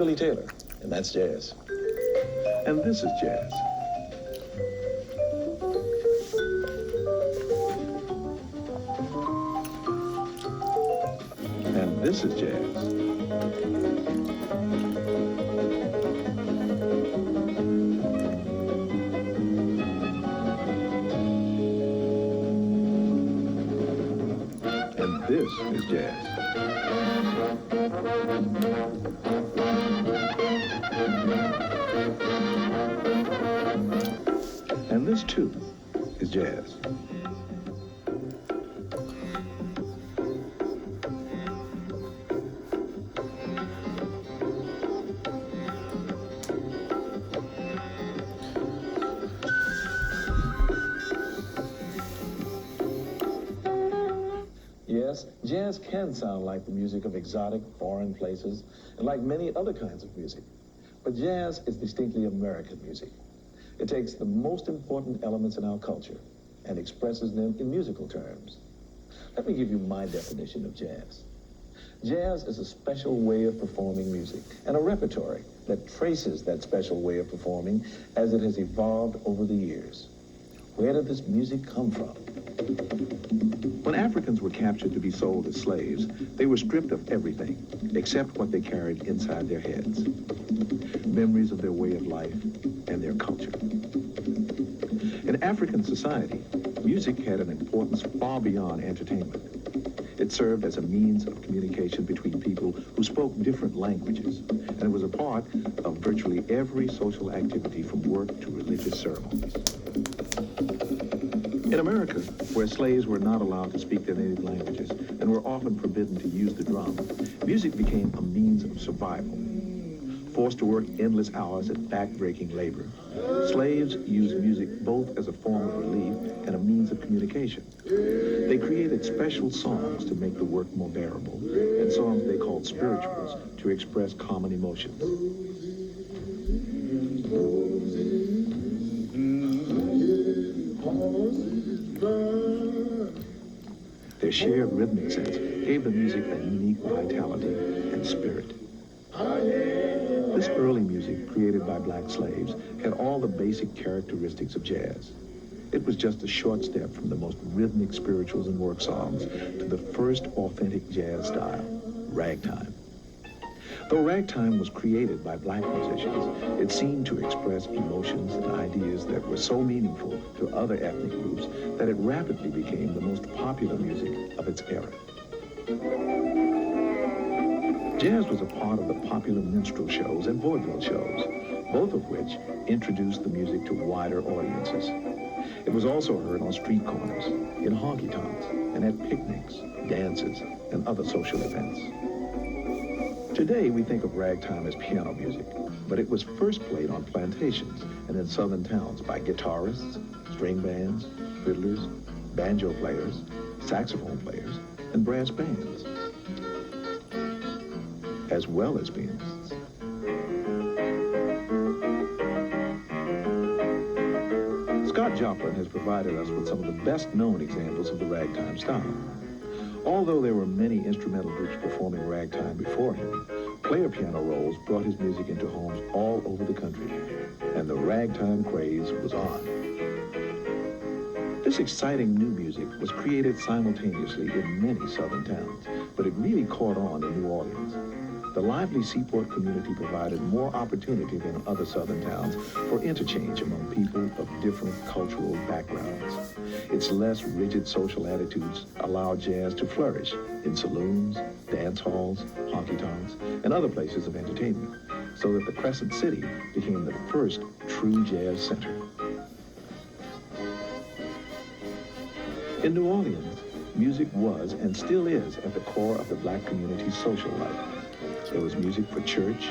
Billy Taylor, and that's jazz. And this is jazz. And this is jazz. And this is jazz. And this, too, is jazz. Yes, jazz can sound like the music of exotic foreign places and like many other kinds of music. But jazz is distinctly American music. It takes the most important elements in our culture and expresses them in musical terms. Let me give you my definition of jazz. Jazz is a special way of performing music and a repertory that traces that special way of performing as it has evolved over the years. Where did this music come from? When Africans were captured to be sold as slaves, they were stripped of everything except what they carried inside their heads. Memories of their way of life and their culture. In African society, music had an importance far beyond entertainment. It served as a means of communication between people who spoke different languages, and it was a part of virtually every social activity from work to religious ceremonies. In America, where slaves were not allowed to speak their native languages and were often forbidden to use the drum, music became a means of survival. Forced to work endless hours at back-breaking labor, slaves used music both as a form of relief and a means of communication. They created special songs to make the work more bearable, and songs they called spirituals to express common emotions. Their shared rhythmic sense gave the music a unique vitality and spirit. This early music, created by black slaves, had all the basic characteristics of jazz. It was just a short step from the most rhythmic spirituals and work songs to the first authentic jazz style, ragtime. Though ragtime was created by black musicians, it seemed to express emotions and ideas that were so meaningful to other ethnic groups that it rapidly became the most popular music of its era. Jazz was a part of the popular minstrel shows and vaudeville shows, both of which introduced the music to wider audiences. It was also heard on street corners, in honky-tonks, and at picnics, dances, and other social events. Today, we think of ragtime as piano music, but it was first played on plantations and in southern towns by guitarists, string bands, fiddlers, banjo players, saxophone players, and brass bands, as well as pianists. Scott Joplin has provided us with some of the best-known examples of the ragtime style. Although there were many instrumental groups performing ragtime before him, player piano rolls brought his music into homes all over the country, and the ragtime craze was on. This exciting new music was created simultaneously in many southern towns, but it really caught on in New Orleans. The lively seaport community provided more opportunity than other southern towns for interchange among people of different cultural backgrounds. Its less rigid social attitudes allowed jazz to flourish in saloons, dance halls, honky-tonks, and other places of entertainment, so that the Crescent City became the first true jazz center. In New Orleans, music was and still is at the core of the black community's social life. There was music for church,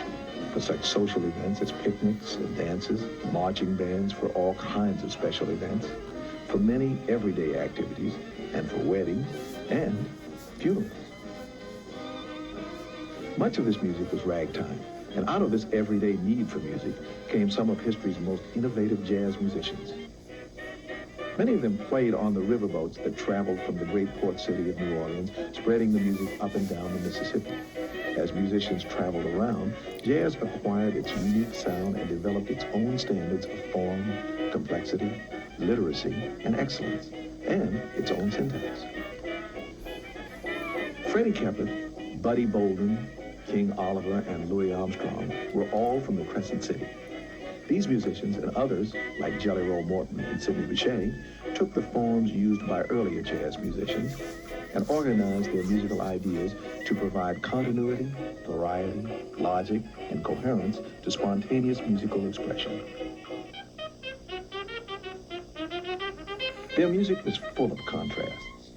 for such social events as picnics and dances, marching bands for all kinds of special events, for many everyday activities, and for weddings and funerals. Much of this music was ragtime, and out of this everyday need for music came some of history's most innovative jazz musicians. Many of them played on the riverboats that traveled from the great port city of New Orleans, spreading the music up and down the Mississippi. As musicians traveled around, jazz acquired its unique sound and developed its own standards of form, complexity, literacy, and excellence, and its own syntax. Freddie Kemper, Buddy Bolden, King Oliver, and Louis Armstrong were all from the Crescent City. These musicians and others, like Jelly Roll Morton and Sidney Bechet, took the forms used by earlier jazz musicians and organized their musical ideas to provide continuity, variety, logic, and coherence to spontaneous musical expression. Their music was full of contrasts,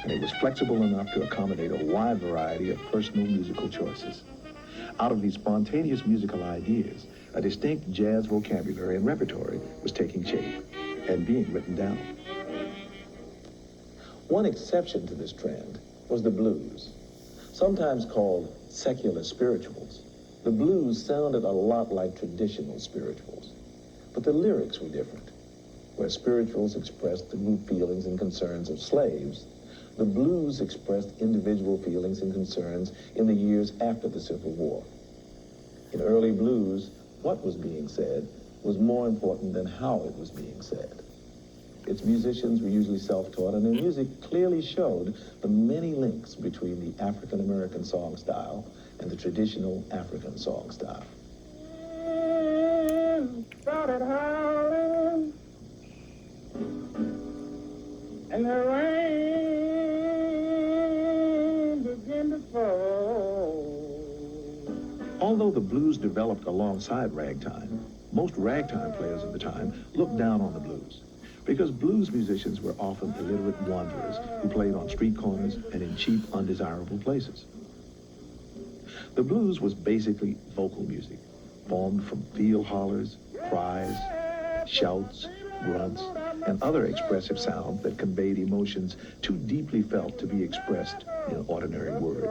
and it was flexible enough to accommodate a wide variety of personal musical choices. Out of these spontaneous musical ideas, a distinct jazz vocabulary and repertory was taking shape and being written down. One exception to this trend was the blues. Sometimes called secular spirituals, the blues sounded a lot like traditional spirituals, but the lyrics were different. Where spirituals expressed the group feelings and concerns of slaves, the blues expressed individual feelings and concerns in the years after the Civil War. In early blues, what was being said was more important than how it was being said. Its musicians were usually self-taught, and their music clearly showed the many links between the African-American song style and the traditional African song style. Started howling, and the rain began to fall. Although the blues developed alongside ragtime, most ragtime players of the time looked down on the blues because blues musicians were often illiterate wanderers who played on street corners and in cheap, undesirable places. The blues was basically vocal music, formed from field hollers, cries, shouts, grunts, and other expressive sounds that conveyed emotions too deeply felt to be expressed in ordinary words.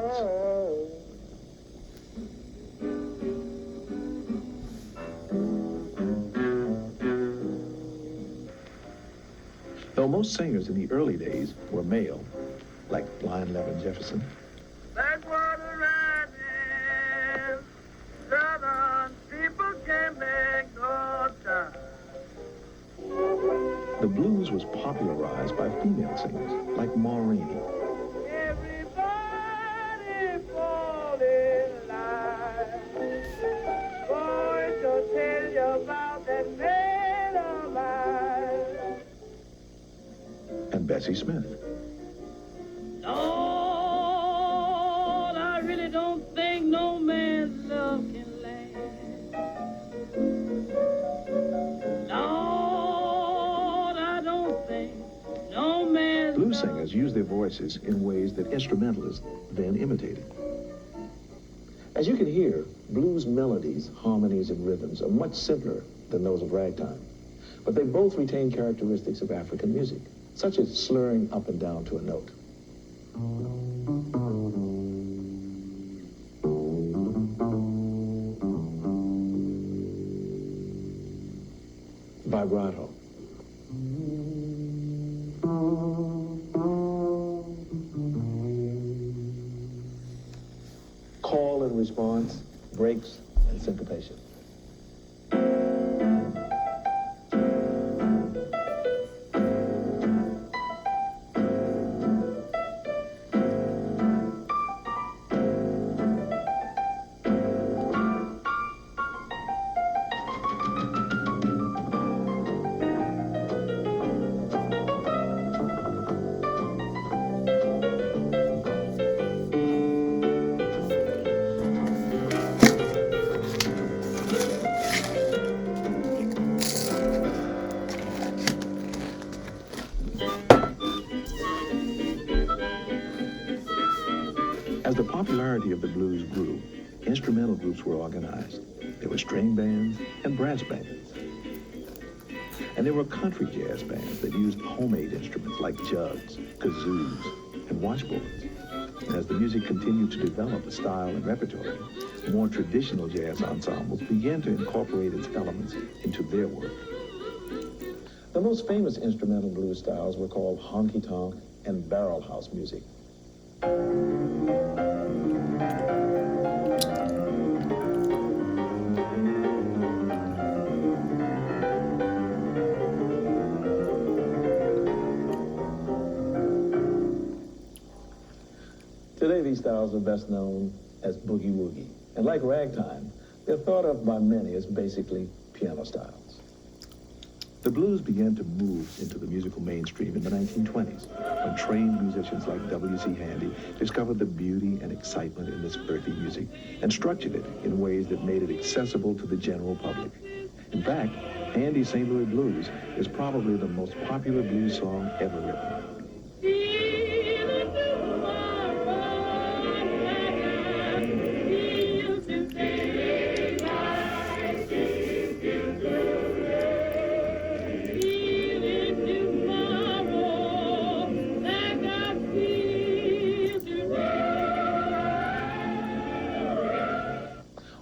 Though most singers in the early days were male, like Lion Levin Jefferson, Backwater riding, southern people can't make no time. the blues was popularized by female singers like Maureen. Everybody fall in line. Boy, to tell you about that man of mine. And Bessie Smith. Lord, I really don't think no man's love can last. Lord, I don't think no man's Blues singers used their voices in ways that instrumentalists then imitated. As you can hear, blues melodies, harmonies, and rhythms are much simpler than those of ragtime, but they both retain characteristics of African music, such as slurring up and down to a note. Vibrato. Call and response, breaks, and syncopation. As the popularity of the blues grew, instrumental groups were organized. There were string bands and brass bands. And there were country jazz bands that used homemade instruments like jugs, kazoos, and washboards. And as the music continued to develop a style and repertory, more traditional jazz ensembles began to incorporate its elements into their work. The most famous instrumental blues styles were called honky-tonk and barrel house music. Today, these styles are best known as boogie woogie. And like ragtime, they're thought of by many as basically piano styles. The blues began to move into the musical mainstream in the 1920s, when trained musicians like W.C. Handy discovered the beauty and excitement in this earthy music and structured it in ways that made it accessible to the general public. In fact, Handy's St. Louis Blues is probably the most popular blues song ever written.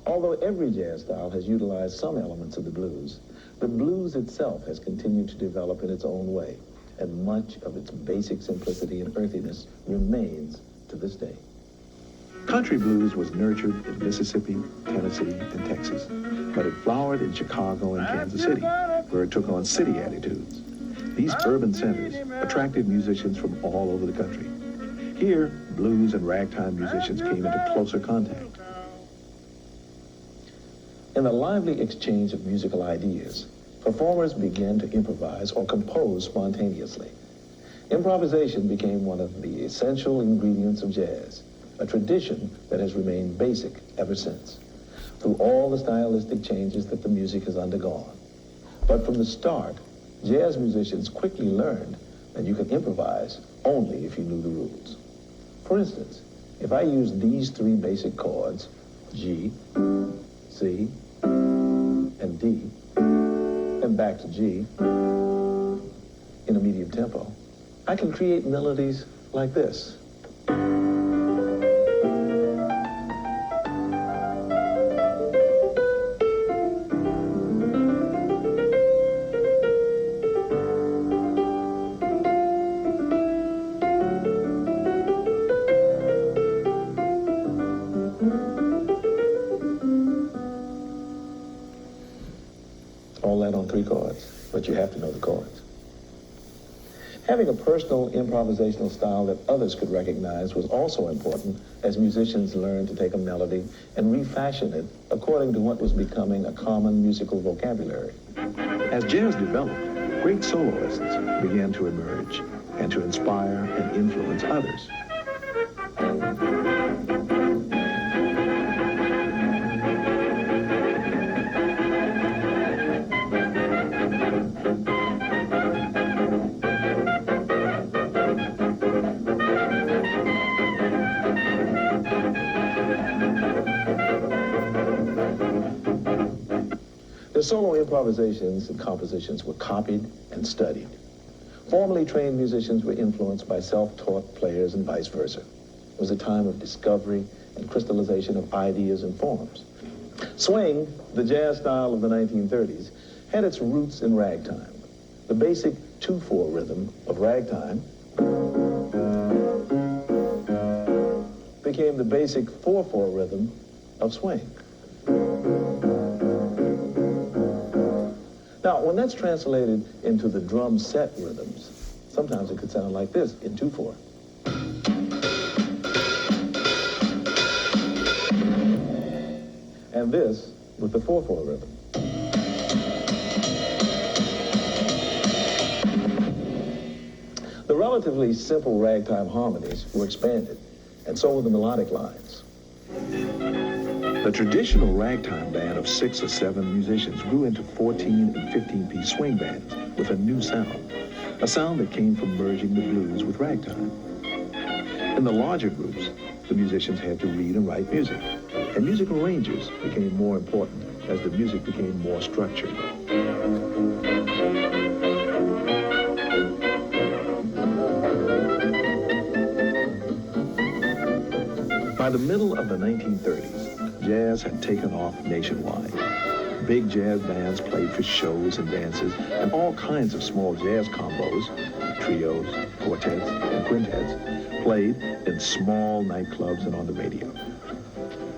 Although every jazz style has utilized some elements of the blues, the blues itself has continued to develop in its own way, and much of its basic simplicity and earthiness remains to this day. Country blues was nurtured in Mississippi, Tennessee, and Texas, but it flowered in Chicago and Kansas City, where it took on city attitudes. These urban centers attracted musicians from all over the country. Here, blues and ragtime musicians came into closer contact. In the lively exchange of musical ideas, performers began to improvise or compose spontaneously. Improvisation became one of the essential ingredients of jazz, a tradition that has remained basic ever since, through all the stylistic changes that the music has undergone. But from the start, jazz musicians quickly learned that you could improvise only if you knew the rules. For instance, if I use these three basic chords, G, C, and D, and back to G, in a medium tempo, I can create melodies like this. All that on three chords, but you have to know the chords. Having a personal improvisational style that others could recognize was also important as musicians learned to take a melody and refashion it according to what was becoming a common musical vocabulary. As jazz developed, great soloists began to emerge and to inspire and influence others. The solo improvisations and compositions were copied and studied. Formally trained musicians were influenced by self-taught players and vice versa. It was a time of discovery and crystallization of ideas and forms. Swing, the jazz style of the 1930s, had its roots in ragtime. The basic 2/4 rhythm of ragtime became the basic 4/4 rhythm of swing. Now, when that's translated into the drum set rhythms, sometimes it could sound like this in 2/4. And this with the 4/4 rhythm. The relatively simple ragtime harmonies were expanded, and so were the melodic lines. The traditional ragtime band of 6 or 7 musicians grew into 14 and 15-piece swing bands with a new sound, a sound that came from merging the blues with ragtime. In the larger groups, the musicians had to read and write music, and musical arrangers became more important as the music became more structured. By the middle of the 1930s, jazz had taken off nationwide. Big jazz bands played for shows and dances, and all kinds of small jazz combos, trios, quartets, and quintets, played in small nightclubs and on the radio.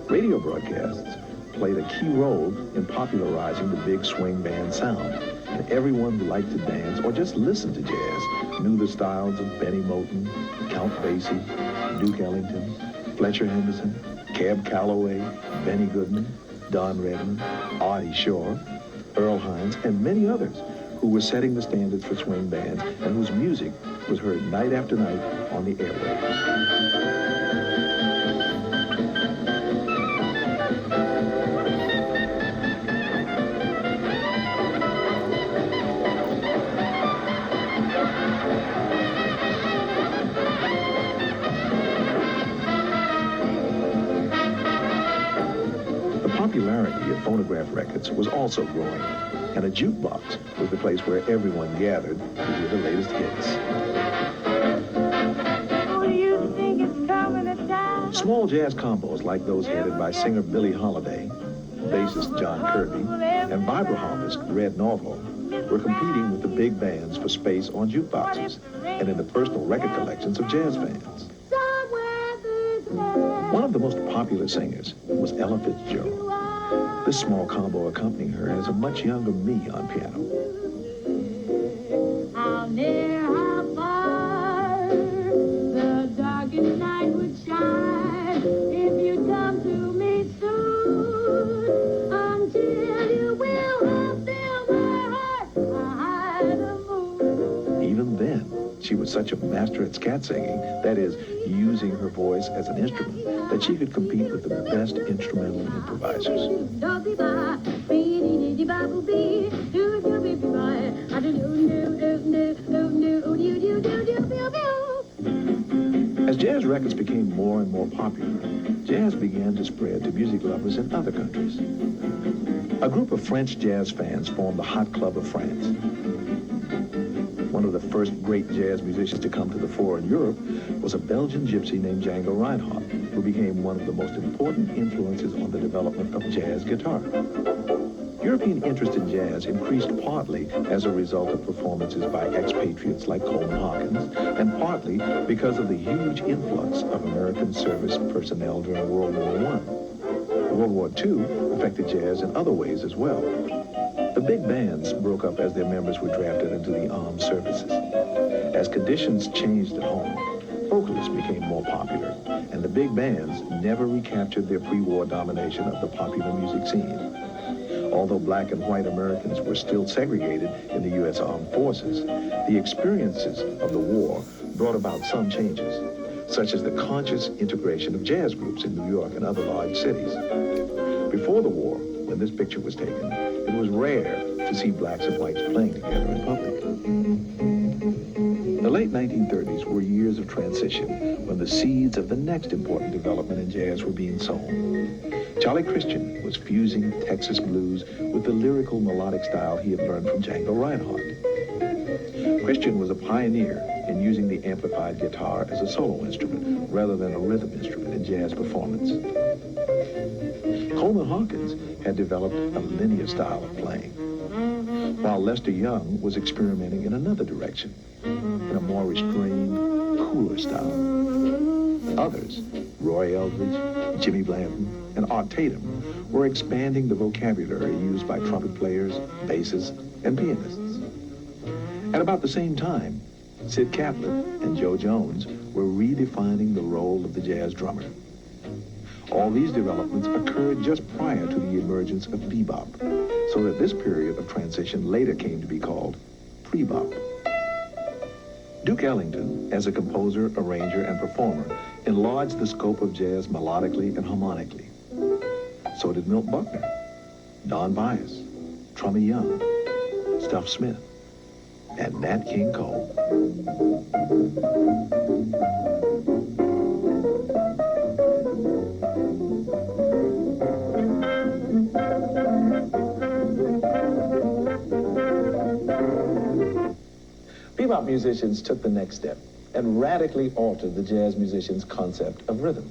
Radio broadcasts played a key role in popularizing the big swing band sound, and everyone who liked to dance or just listen to jazz knew the styles of Benny Moten, Count Basie, Duke Ellington, Fletcher Henderson, Cab Calloway, Benny Goodman, Don Redman, Artie Shaw, Earl Hines, and many others who were setting the standards for swing bands and whose music was heard night after night on the airwaves. The popularity of phonograph records was also growing, and a jukebox was the place where everyone gathered to hear the latest hits. Who do you think is coming to town? Small jazz combos like those headed by singer Billie Holiday, bassist John Kirby, and vibraphonist Red Norvo were competing with the big bands for space on jukeboxes and in the personal record collections of jazz fans. One of the most popular singers was Ella Fitzgerald. This small combo accompanying her has a much younger me on piano. How near, how far, the darkest night would shine if you come to me soon. Until you will fulfill my heart by the moon. Even then, she was such a master at scat singing, that is, using her voice as an instrument, that she could compete with the best instrumental improvisers. As jazz records became more and more popular, jazz began to spread to music lovers in other countries. A group of French jazz fans formed the Hot Club of France. One of the first great jazz musicians to come to the fore in Europe was a Belgian gypsy named Django Reinhardt, who became one of the most important influences on the development of jazz guitar. European interest in jazz increased partly as a result of performances by expatriates like Coleman Hawkins, and partly because of the huge influx of American service personnel during World War I. World War II affected jazz in other ways as well. The big bands broke up as their members were drafted into the armed services. As conditions changed at home, vocalists became more popular, and the big bands never recaptured their pre-war domination of the popular music scene. Although black and white Americans were still segregated in the U.S. Armed Forces, the experiences of the war brought about some changes, such as the conscious integration of jazz groups in New York and other large cities. Before the war, when this picture was taken, it was rare to see blacks and whites playing together in public. The late 1930s were years of transition when the seeds of the next important development in jazz were being sown. Charlie Christian was fusing Texas blues with the lyrical melodic style he had learned from Django Reinhardt. Christian was a pioneer in using the amplified guitar as a solo instrument rather than a rhythm instrument in jazz performance. Coleman Hawkins had developed a linear style of playing, while Lester Young was experimenting in another direction, in a more restrained, cooler style. Others, Roy Eldridge, Jimmy Blanton, and Art Tatum, were expanding the vocabulary used by trumpet players, bassists, and pianists. At about the same time, Sid Catlett and Joe Jones were redefining the role of the jazz drummer. All these developments occurred just prior to the emergence of bebop, so that this period of transition later came to be called pre-bop. Duke Ellington, as a composer, arranger, and performer, enlarged the scope of jazz melodically and harmonically. So did Milt Buckner, Don Byas, Trummy Young, Stuff Smith, and Nat King Cole. Bebop musicians took the next step and radically altered the jazz musician's concept of rhythm.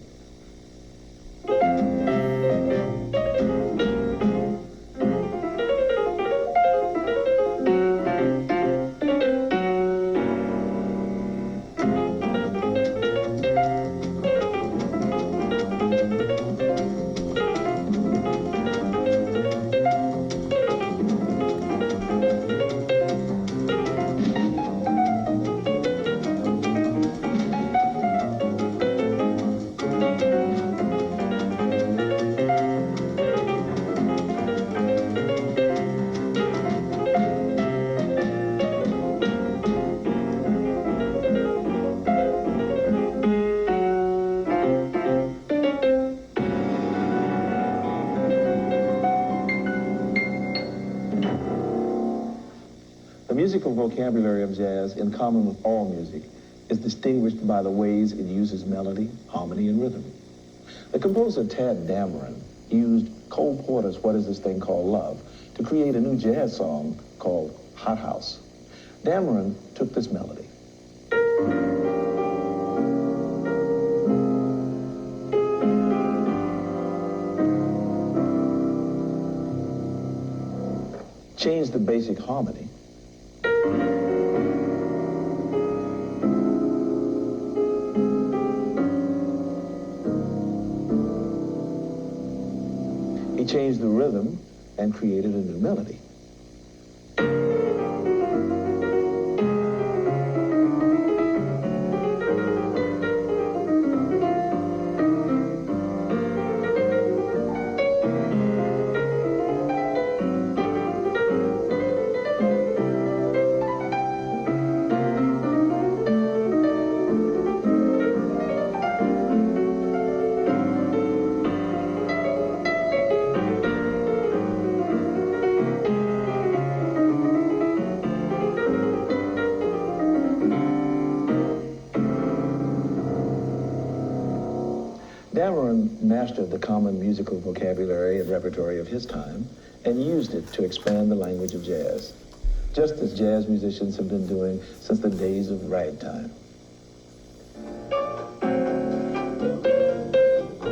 musical vocabulary of jazz, in common with all music, is distinguished by the ways it uses melody, harmony, and rhythm. The composer Tad Dameron used Cole Porter's What Is This Thing Called Love to create a new jazz song called Hot House. Dameron took this melody. Changed the basic harmony. He changed the rhythm and created a new melody. Dameron mastered the common musical vocabulary and repertory of his time and used it to expand the language of jazz, just as jazz musicians have been doing since the days of ragtime.